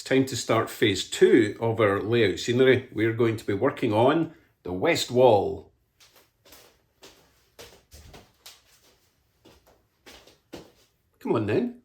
time to start phase 2 of our layout scenery. We're going to be working on the west wall. Come on then.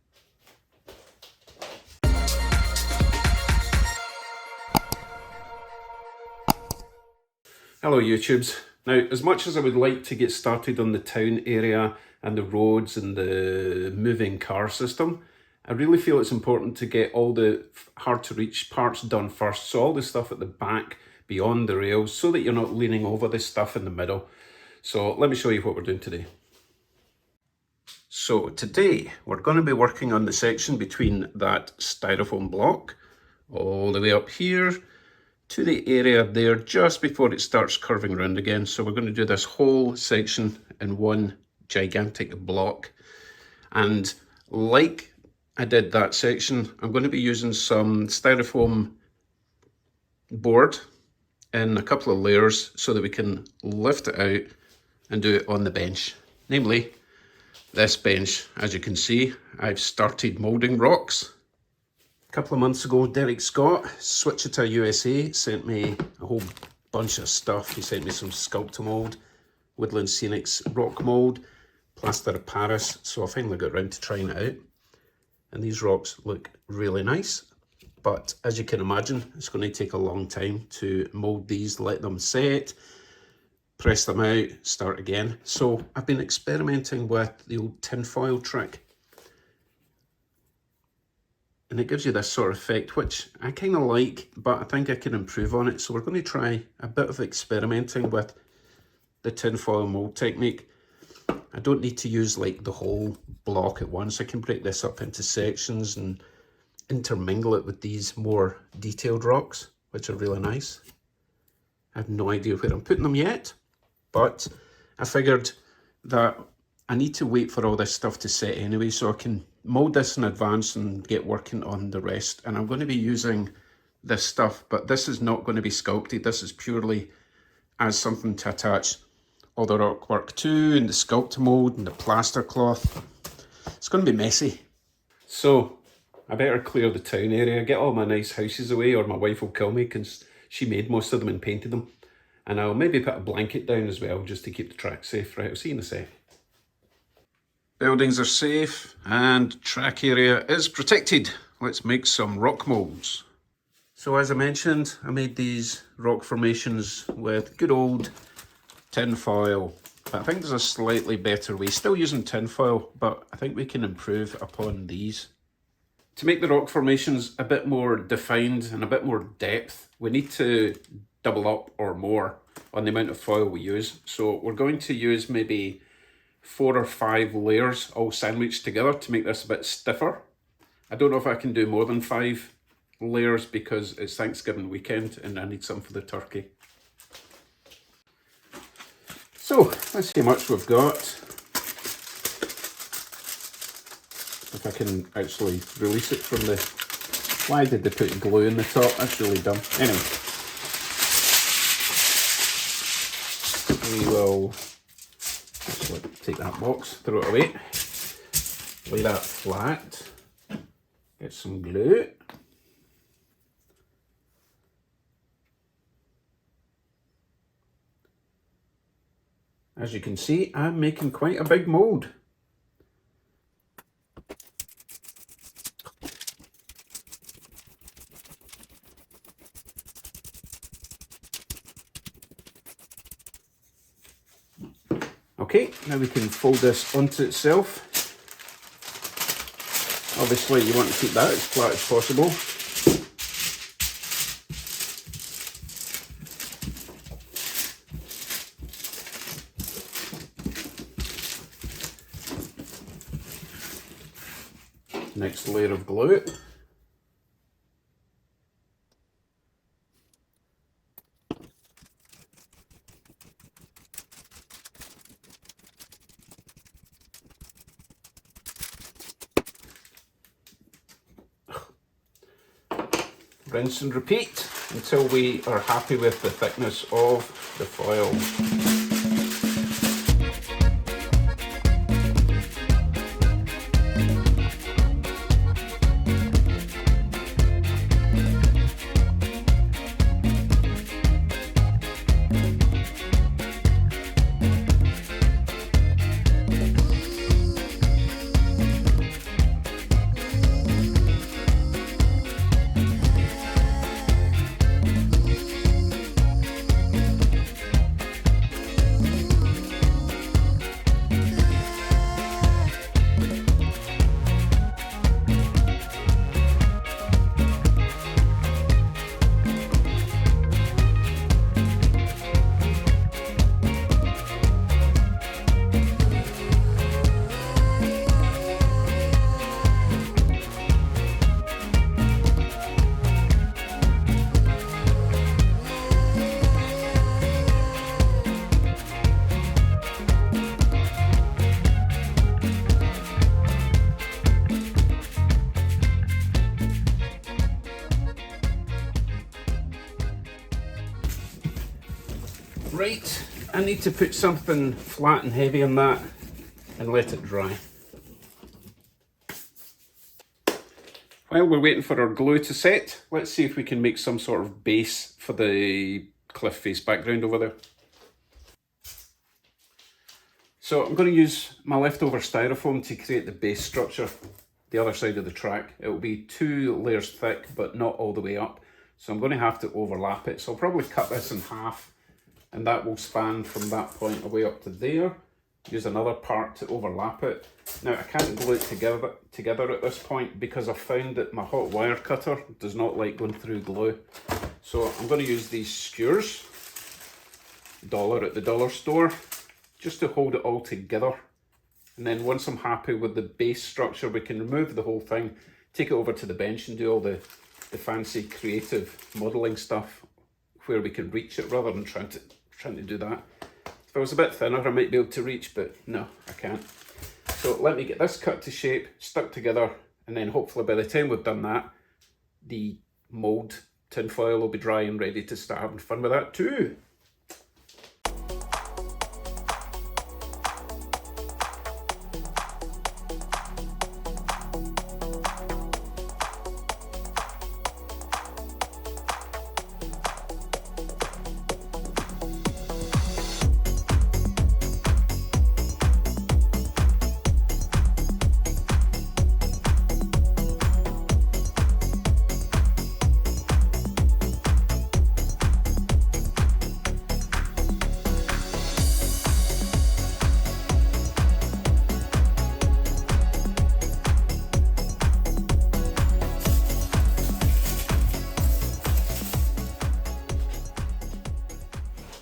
Hello YouTubes. Now, as much as I would like to get started on the town area and the roads and the moving car system, I really feel it's important to get all the hard to reach parts done first. So all the stuff at the back, beyond the rails, so that you're not leaning over this stuff in the middle. So let me show you what we're doing today. So today we're going to be working on the section between that styrofoam block all the way up here to the area there just before it starts curving around again. So we're going to do this whole section in one gigantic block. And like I did that section, I'm going to be using some styrofoam board in a couple of layers so that we can lift it out and do it on the bench. Namely, this bench. As you can see, I've started moulding rocks. A couple of months ago, Derek Scott, Switchita USA, sent me a whole bunch of stuff. He sent me some Sculptamold, Woodland Scenics rock mould, Plaster of Paris. So I finally got around to trying it out. And these rocks look really nice. But as you can imagine, it's going to take a long time to mould these, let them set, press them out, start again. So I've been experimenting with the old tinfoil trick. And it gives you this sort of effect, which I kind of like, but I think I can improve on it. So we're going to try a bit of experimenting with the tinfoil mold technique. I don't need to use like the whole block at once. I can break this up into sections and intermingle it with these more detailed rocks, which are really nice. I have no idea where I'm putting them yet, but I figured that I need to wait for all this stuff to set anyway, so I can mold this in advance and get working on the rest. And I'm going to be using this stuff, but this is not going to be sculpted. This is purely as something to attach all the rock work to, and the Sculptamold and the plaster cloth. It's going to be messy. So I better clear the town area, get all my nice houses away, or my wife will kill me because she made most of them and painted them. And I'll maybe put a blanket down as well, just to keep the track safe. Right, I'll see you in a sec. Buildings are safe and track area is protected. Let's make some rock molds. So as I mentioned, I made these rock formations with good old tin foil. But I think there's a slightly better way. Still using tin foil, but I think we can improve upon these. To make the rock formations a bit more defined and a bit more depth, we need to double up or more on the amount of foil we use. So we're going to use maybe 4 or 5 layers all sandwiched together to make this a bit stiffer. I don't know if I can do more than 5 layers because it's Thanksgiving weekend and I need some for the turkey. So let's see how much we've got. If I can actually release it from the... Why did they put glue in the top? That's really dumb. Anyway. We will actually take that box, throw it away. Lay that flat. Get some glue. As you can see, I'm making quite a big mould. Okay, now we can fold this onto itself. Obviously you want to keep that as flat as possible. Next layer of glue. Rinse and repeat until we are happy with the thickness of the foil. Right, I need to put something flat and heavy on that and let it dry. While we're waiting for our glue to set, let's see if we can make some sort of base for the cliff face background over there. So I'm going to use my leftover styrofoam to create the base structure, the other side of the track. It will be 2 layers thick, but not all the way up. So I'm going to have to overlap it. So I'll probably cut this in half, and that will span from that point away up to there. Use another part to overlap it. Now I can't glue it together at this point because I've found that my hot wire cutter does not like going through glue. So I'm going to use these skewers, $1 at the dollar store, just to hold it all together. And then once I'm happy with the base structure, we can remove the whole thing, take it over to the bench and do all the fancy creative modelling stuff where we can reach it rather than trying to do that. If I was a bit thinner, I might be able to reach, but no, I can't. So let me get this cut to shape, stuck together, and then hopefully by the time we've done that, the mould tinfoil will be dry and ready to start having fun with that too.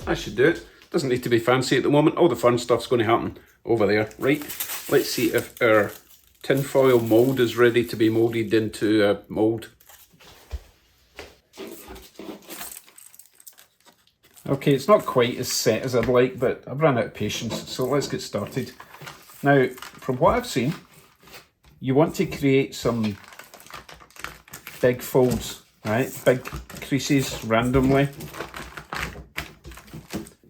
That should do it. Doesn't need to be fancy at the moment. All the fun stuff's going to happen over there. Right, let's see if our tinfoil mould is ready to be moulded into a mould. Okay, it's not quite as set as I'd like, but I've run out of patience, so let's get started. Now, from what I've seen, you want to create some big folds, right? Big creases randomly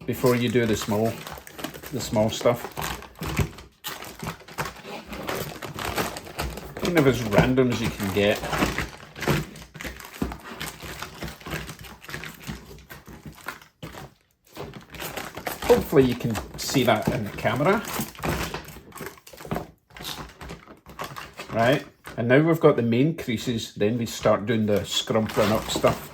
before you do the small stuff. Kind of as random as you can get. Hopefully you can see that in the camera. Right, and now we've got the main creases, then we start doing the scrumpling up stuff.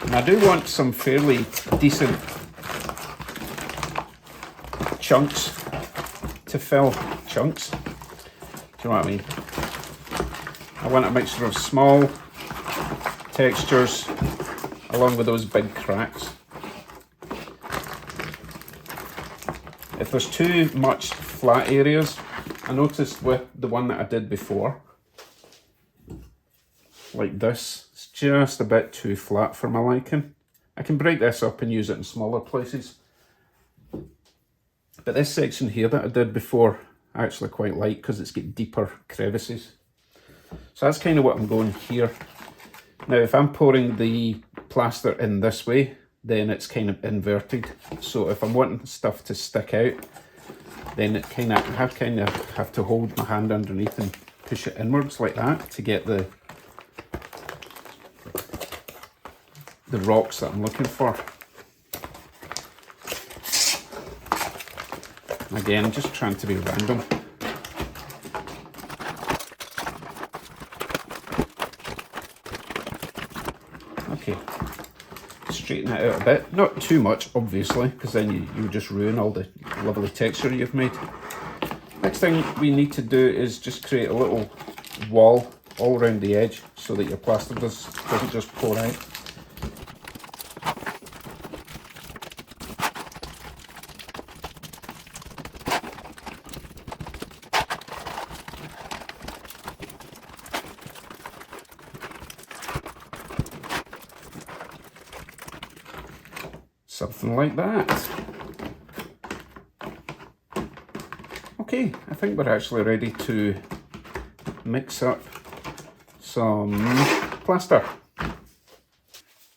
And I do want some fairly decent chunks to fill. Chunks? Do you know what I mean? I want a mixture of small textures along with those big cracks. If there's too much flat areas, I noticed with the one that I did before, like this, it's just a bit too flat for my liking. I can break this up and use it in smaller places. But this section here that I did before, I actually quite like because it's got deeper crevices. So that's kind of what I'm going here. Now if I'm pouring the plaster in this way, then it's kind of inverted. So if I'm wanting stuff to stick out, then it kind of have to hold my hand underneath and push it inwards like that to get the rocks that I'm looking for. Again, just trying to be random. Okay, straighten that out a bit. Not too much, obviously, because then you just ruin all the lovely texture you've made. Next thing we need to do is just create a little wall all around the edge so that your plaster doesn't just pour out. Something like that. Okay, I think we're actually ready to mix up some plaster.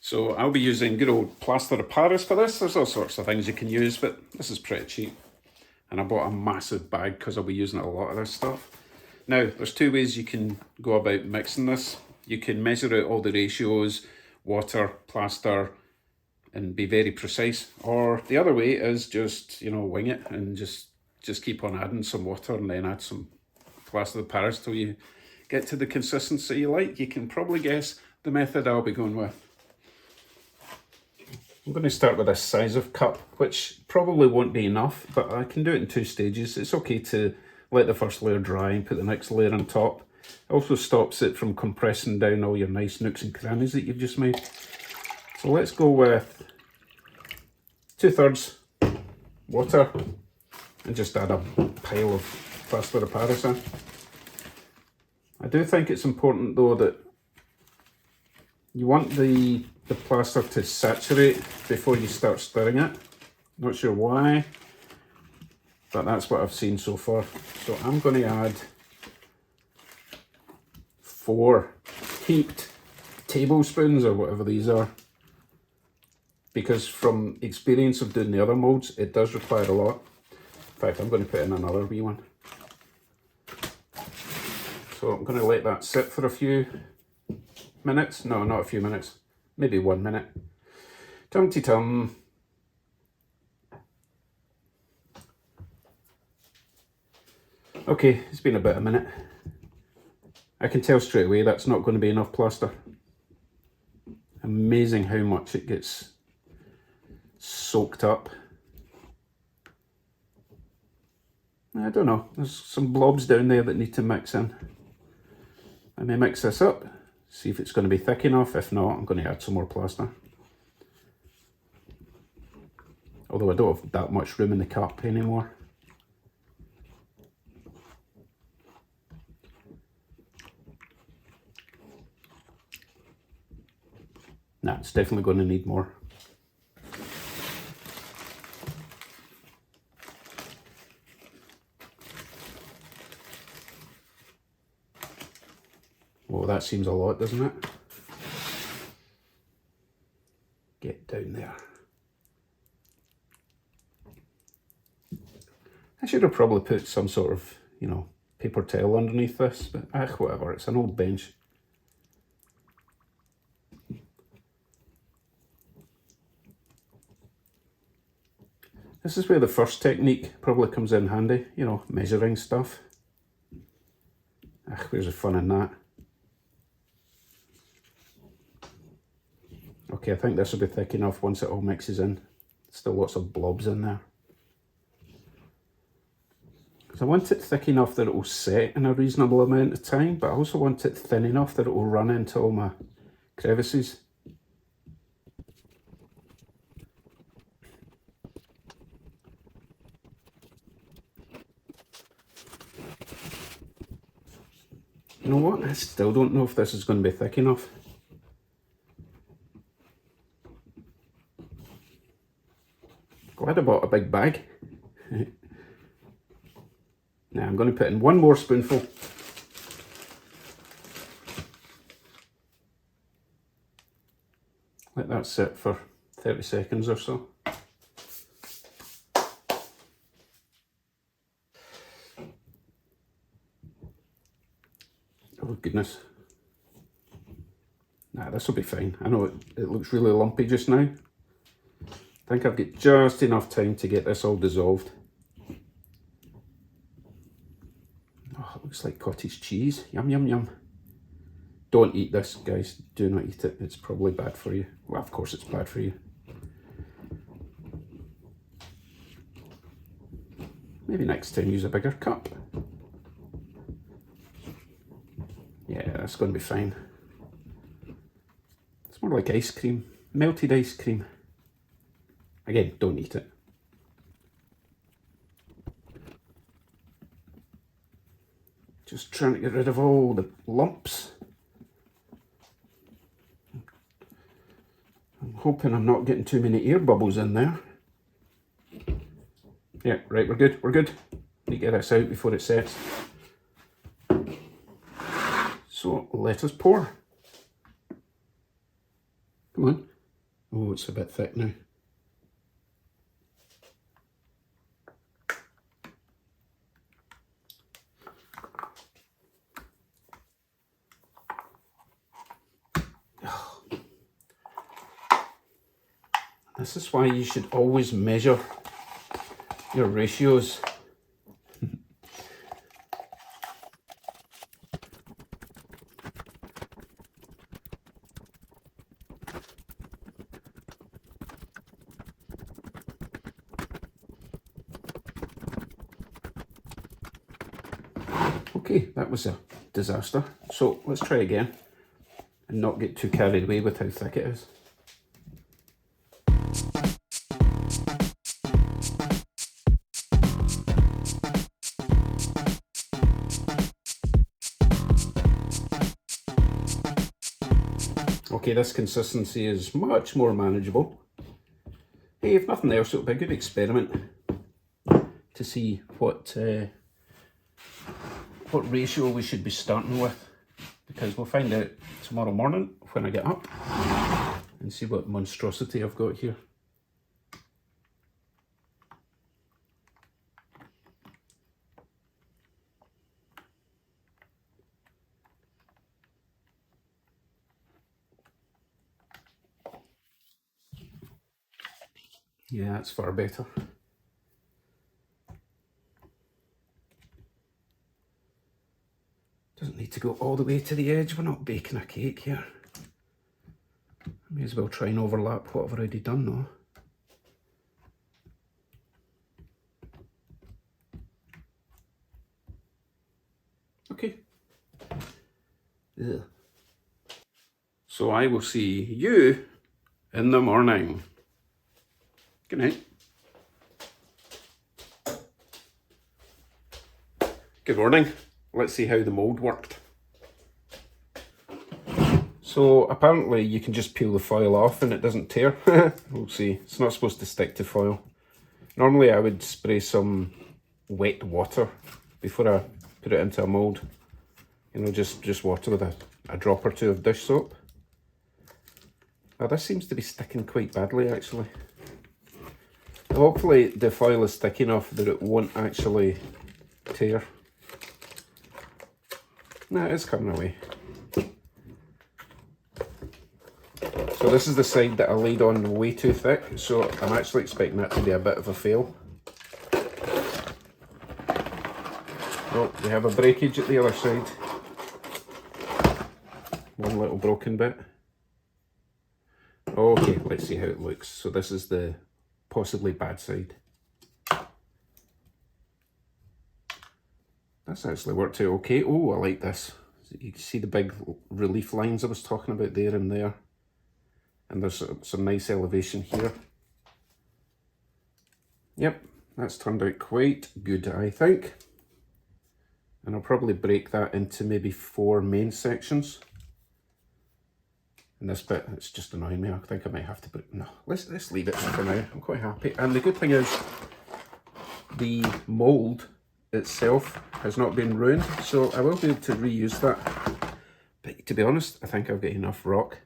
So I'll be using good old Plaster of Paris for this. There's all sorts of things you can use, but this is pretty cheap. And I bought a massive bag because I'll be using a lot of this stuff. Now, there's two ways you can go about mixing this. You can measure out all the ratios, water, plaster, and be very precise. Or the other way is just, wing it and just keep on adding some water and then add some Plaster of Paris till you get to the consistency you like. You can probably guess the method I'll be going with. I'm going to start with this size of cup, which probably won't be enough, but I can do it in 2 stages. It's okay to let the first layer dry and put the next layer on top. It also stops it from compressing down all your nice nooks and crannies that you've just made. So let's go with 2/3 water and just add a pile of Plaster of Paris in. I do think it's important though that you want the plaster to saturate before you start stirring it. Not sure why, but that's what I've seen so far. So I'm going to add 4 heaped tablespoons or whatever these are, because from experience of doing the other molds, it does require a lot. In fact, I'm going to put in another wee one. So I'm going to let that sit for a few minutes. No, not a few minutes. Maybe 1 minute. Tum-ti-tum. Okay, it's been about a minute. I can tell straight away that's not going to be enough plaster. Amazing how much it gets soaked up. I don't know, there's some blobs down there that need to mix in. Let me mix this up, see if it's going to be thick enough. If not, I'm going to add some more plaster. Although I don't have that much room in the cup anymore. Nah, it's definitely going to need more. Oh, that seems a lot, doesn't it? Get down there. I should have probably put some sort of, paper towel underneath this, but whatever, it's an old bench. This is where the first technique probably comes in handy, measuring stuff. Where's the fun in that? Okay, I think this will be thick enough once it all mixes in. Still lots of blobs in there. Because I want it thick enough that it will set in a reasonable amount of time, but I also want it thin enough that it will run into all my crevices. You know what? I still don't know if this is going to be thick enough. Glad I bought a big bag. Now I'm going to put in 1 more spoonful. Let that sit for 30 seconds or so. Oh goodness. Nah, this will be fine. I know it looks really lumpy just now. I think I've got just enough time to get this all dissolved. Oh, it looks like cottage cheese. Yum, yum, yum. Don't eat this, guys. Do not eat it. It's probably bad for you. Well, of course it's bad for you. Maybe next time use a bigger cup. Yeah, that's going to be fine. It's more like ice cream. Melted ice cream. Again, don't eat it. Just trying to get rid of all the lumps. I'm hoping I'm not getting too many air bubbles in there. Yeah, right, we're good, we're good. Need to get this out before it sets. So let us pour. Come on, Oh, it's a bit thick now. This is why you should always measure your ratios. Okay, that was a disaster. So let's try again and not get too carried away with how thick it is. Okay, this consistency is much more manageable. Hey, if nothing else, it'll be a good experiment to see what ratio we should be starting with, because we'll find out tomorrow morning when I get up and see what monstrosity I've got here. Yeah, that's far better. Doesn't need to go all the way to the edge. We're not baking a cake here. May as well try and overlap what I've already done though. Okay. Ugh. So I will see you in the morning. Good night. Good morning. Let's see how the mould worked. So apparently you can just peel the foil off and it doesn't tear. We'll see. It's not supposed to stick to foil. Normally I would spray some wet water before I put it into a mould. You know, just water with a drop or two of dish soap. Now this seems to be sticking quite badly actually. Hopefully the foil is thick enough that it won't actually tear. No, it's coming away. So this is the side that I laid on way too thick, so I'm actually expecting that to be a bit of a fail. Oh, we have a breakage at the other side. One little broken bit. Okay, let's see how it looks. So this is the possibly bad side. That's actually worked out okay. Oh, I like this. You can see the big relief lines I was talking about there and there. And there's some nice elevation here. Yep, that's turned out quite good, I think. And I'll probably break that into maybe 4 main sections. And this bit, it's just annoying me. I think I might have to put, no, let's leave it for now. I'm quite happy. And the good thing is the mould itself has not been ruined, so I will be able to reuse that. But to be honest, I think I've got enough rock.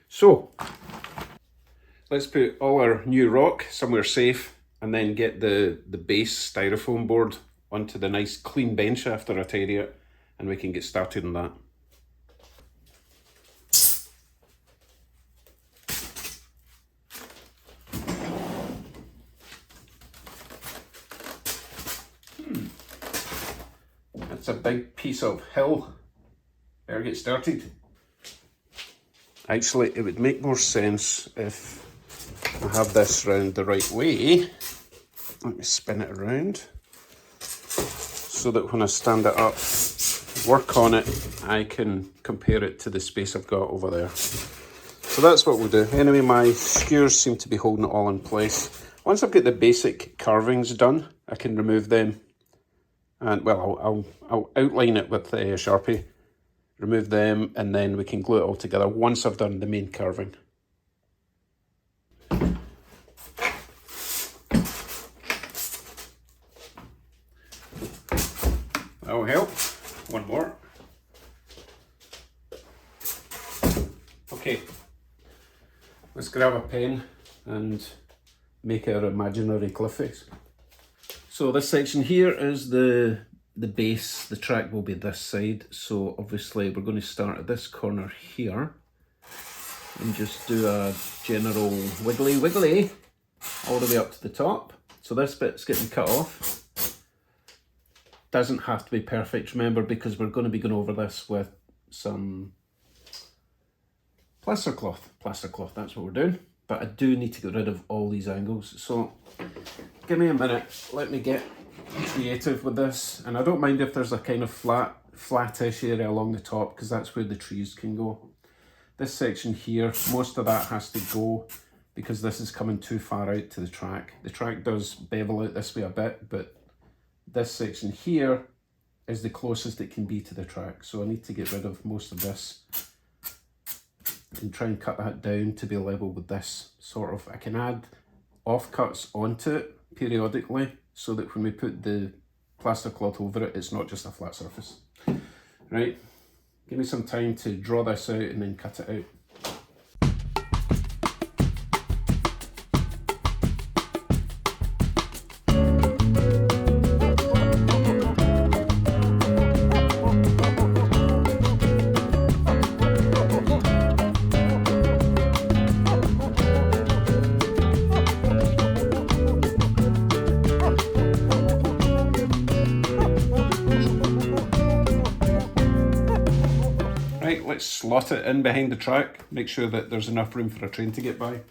So let's put all our new rock somewhere safe and then get the base styrofoam board onto the nice clean bench after I tidy it, and we can get started on that. That's a big piece of hill. Better get started. Actually, it would make more sense if I have this round the right way. Let me spin it around so that when I stand it up, work on it, I can compare it to the space I've got over there. So that's what we'll do. Anyway, my skewers seem to be holding it all in place. Once I've got the basic carvings done, I can remove them. And well, I'll outline it with a Sharpie, remove them, and then we can glue it all together once I've done the main carving. That'll help. One more. Okay. Let's grab a pen and make our imaginary cliff face. So this section here is the base. The track will be this side. So obviously we're going to start at this corner here and just do a general wiggly wiggly all the way up to the top. So this bit's getting cut off. Doesn't have to be perfect, remember, because we're going to be going over this with some plaster cloth, that's what we're doing. But I do need to get rid of all these angles. So give me a minute, let me get creative with this. And I don't mind if there's a kind of flattish area along the top, because that's where the trees can go. This section here, most of that has to go because this is coming too far out to the track. The track does bevel out this way a bit, but this section here is the closest it can be to the track. So I need to get rid of most of this and try and cut that down to be level with this sort of. I can add offcuts onto it periodically so that when we put the plaster cloth over it, it's not just a flat surface. Right, give me some time to draw this out and then cut it out. Let's slot it in behind the track, make sure that there's enough room for a train to get by.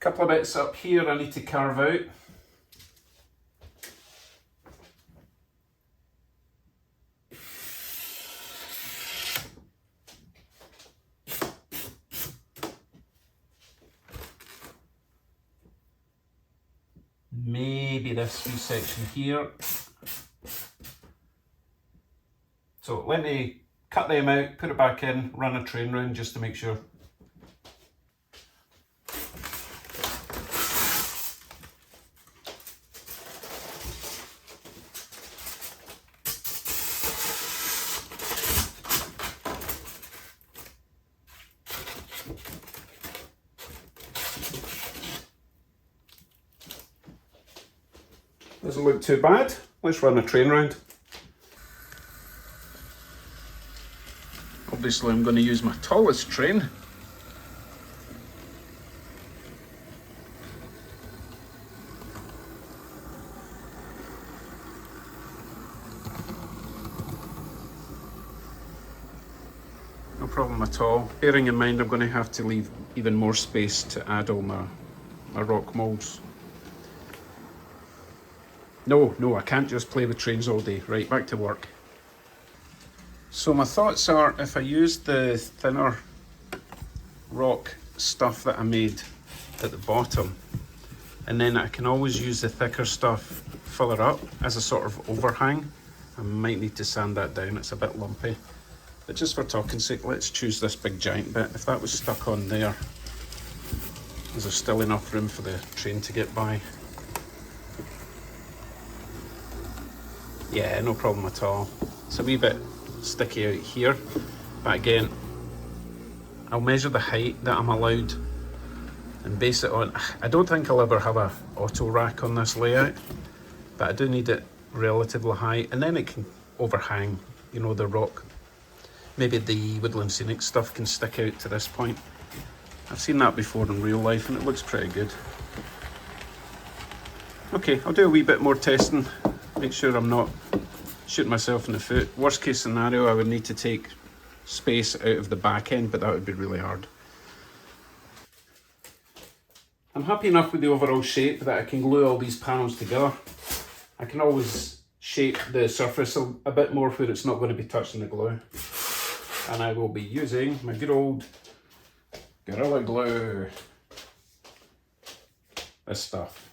Couple of bits up here I need to carve out. Maybe this wee section here. So let me cut them out, put it back in, run a train round just to make sure. Doesn't look too bad. Let's run a train round. Obviously I'm going to use my tallest train. No problem at all. Bearing in mind I'm going to have to leave even more space to add all my rock moulds. No, I can't just play with trains all day. Right, back to work. So my thoughts are, if I use the thinner rock stuff that I made at the bottom, and then I can always use the thicker stuff further up as a sort of overhang. I might need to sand that down, it's a bit lumpy. But just for talking sake, let's choose this big giant bit. If that was stuck on there, is there still enough room for the train to get by? Yeah, no problem at all. It's a wee bit sticky out here, but again, I'll measure the height that I'm allowed and base it on. I don't think I'll ever have a auto rack on this layout, but I do need it relatively high, and then it can overhang, you know, the rock. Maybe the woodland scenic stuff can stick out to this point. I've seen that before in real life and it looks pretty good. Okay, I'll do a wee bit more testing, make sure I'm not shooting myself in the foot. Worst case scenario, I would need to take space out of the back end, but that would be really hard. I'm happy enough with the overall shape that I can glue all these panels together. I can always shape the surface a bit more where it's not going to be touching the glue. And I will be using my good old Gorilla Glue. This stuff.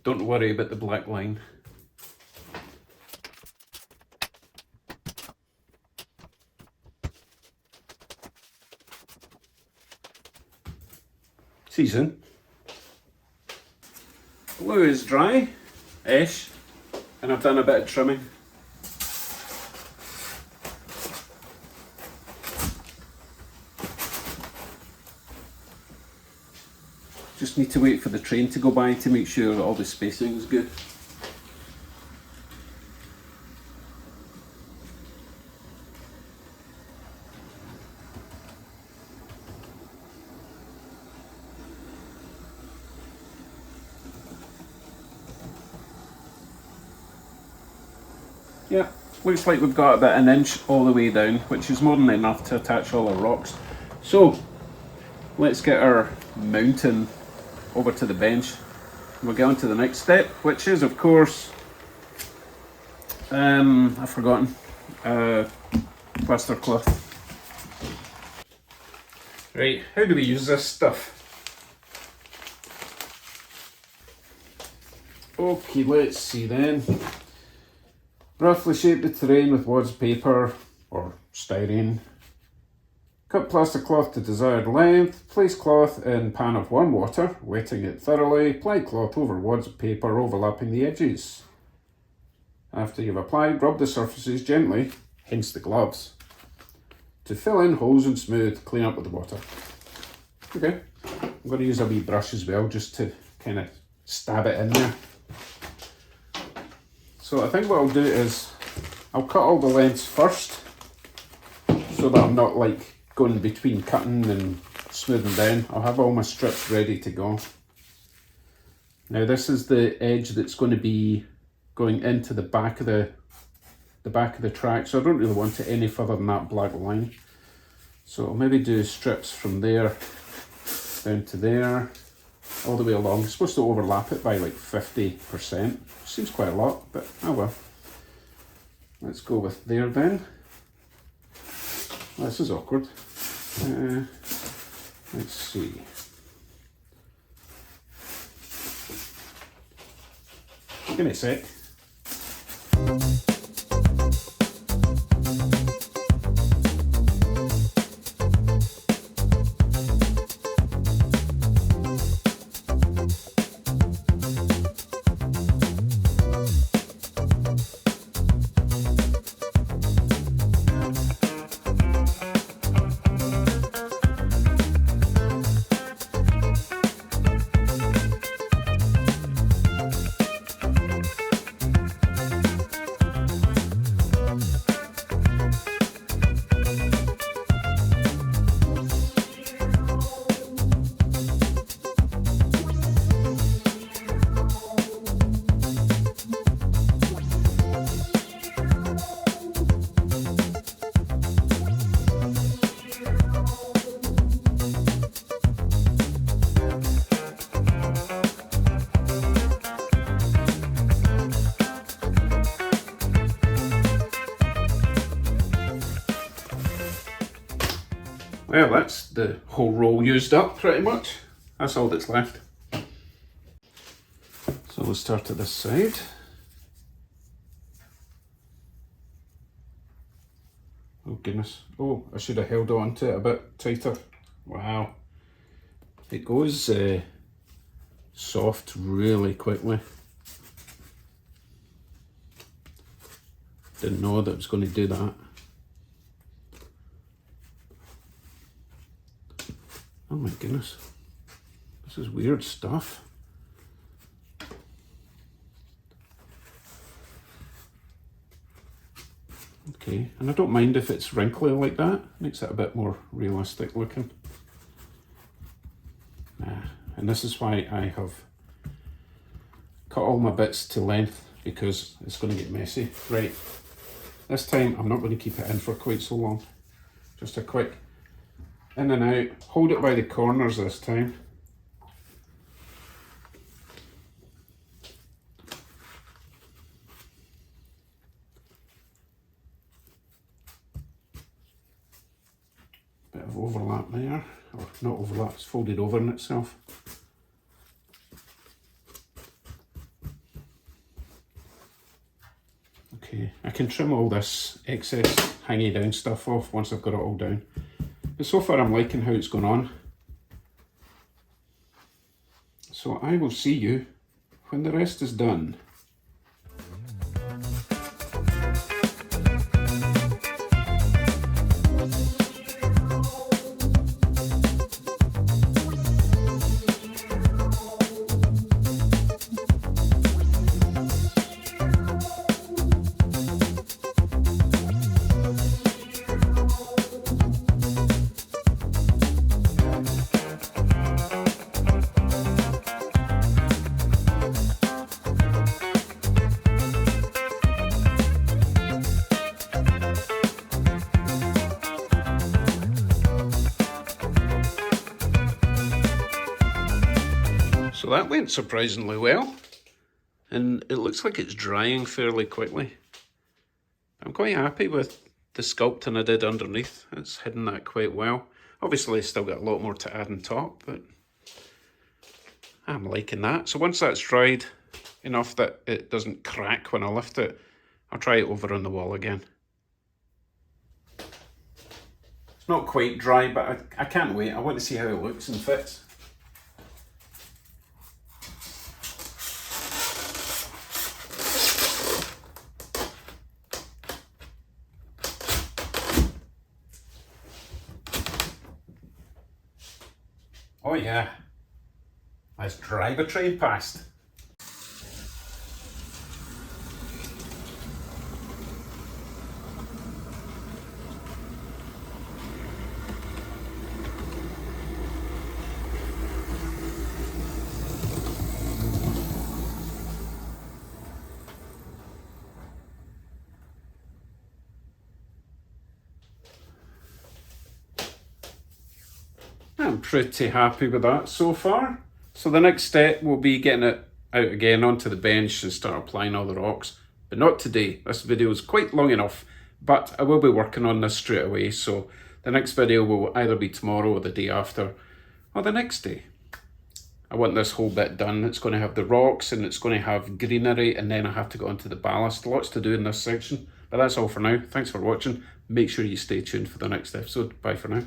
Don't worry about the black line. Season. Glue is dry-ish, and I've done a bit of trimming. Just need to wait for the train to go by to make sure all the spacing is good. Yeah, looks like we've got about 1 inch all the way down, which is more than enough to attach all our rocks. So let's get our mountain over to the bench. We'll get on to the next step, which is, of course, I've forgotten, plaster cloth. Right, how do we use this stuff? Okay, let's see then. Roughly shape the terrain with wads paper or styrene. Cut plaster cloth to desired length, place cloth in pan of warm water, wetting it thoroughly, apply cloth over wads of paper overlapping the edges. After you've applied, rub the surfaces gently, hence the gloves, to fill in holes and smooth, clean up with the water. Okay, I'm going to use a wee brush as well just to kind of stab it in there. So I think what I'll do is, I'll cut all the lengths first, so that I'm not like going between cutting and smoothing down. I'll have all my strips ready to go. Now this is the edge that's going to be going into the back of the track, so I don't really want it any further than that black line. So I'll maybe do strips from there down to there, all the way along. I'm supposed to overlap it by like 50%. Seems quite a lot, but oh well. Let's go with there then. This is awkward. Let's see. Give me a sec. Well, that's the whole roll used up pretty much. That's all that's left. So we'll start at this side. Oh goodness. Oh, I should have held on to it a bit tighter. Wow. It goes soft really quickly. Didn't know that it was going to do that. Oh my goodness, this is weird stuff. Okay, and I don't mind if it's wrinkly like that, makes it a bit more realistic looking. and this is why I have cut all my bits to length, because it's going to get messy. Right, this time I'm not going to keep it in for quite so long. Just a quick in and out. Hold it by the corners this time. Bit of overlap there, or not overlap, it's folded over in itself. Okay, I can trim all this excess hanging down stuff off once I've got it all down. But so far I'm liking how it's going on. So I will see you when the rest is done. So that went surprisingly well, and it looks like it's drying fairly quickly. I'm quite happy with the sculpting I did underneath. It's hidden that quite well. Obviously still got a lot more to add on top, but I'm liking that. So once that's dried enough that it doesn't crack when I lift it, I'll try it over on the wall again. It's not quite dry, but I can't wait. I want to see how it looks and fits. Oh yeah, let's drive a train past. I'm pretty happy with that so far. So the next step will be getting it out again onto the bench and start applying all the rocks. But not today. This video is quite long enough, but I will be working on this straight away. So the next video will either be tomorrow or the day after, or the next day. I want this whole bit done. It's going to have the rocks and it's going to have greenery, and then I have to go onto the ballast. Lots to do in this section, but that's all for now. Thanks for watching. Make sure you stay tuned for the next episode. Bye for now.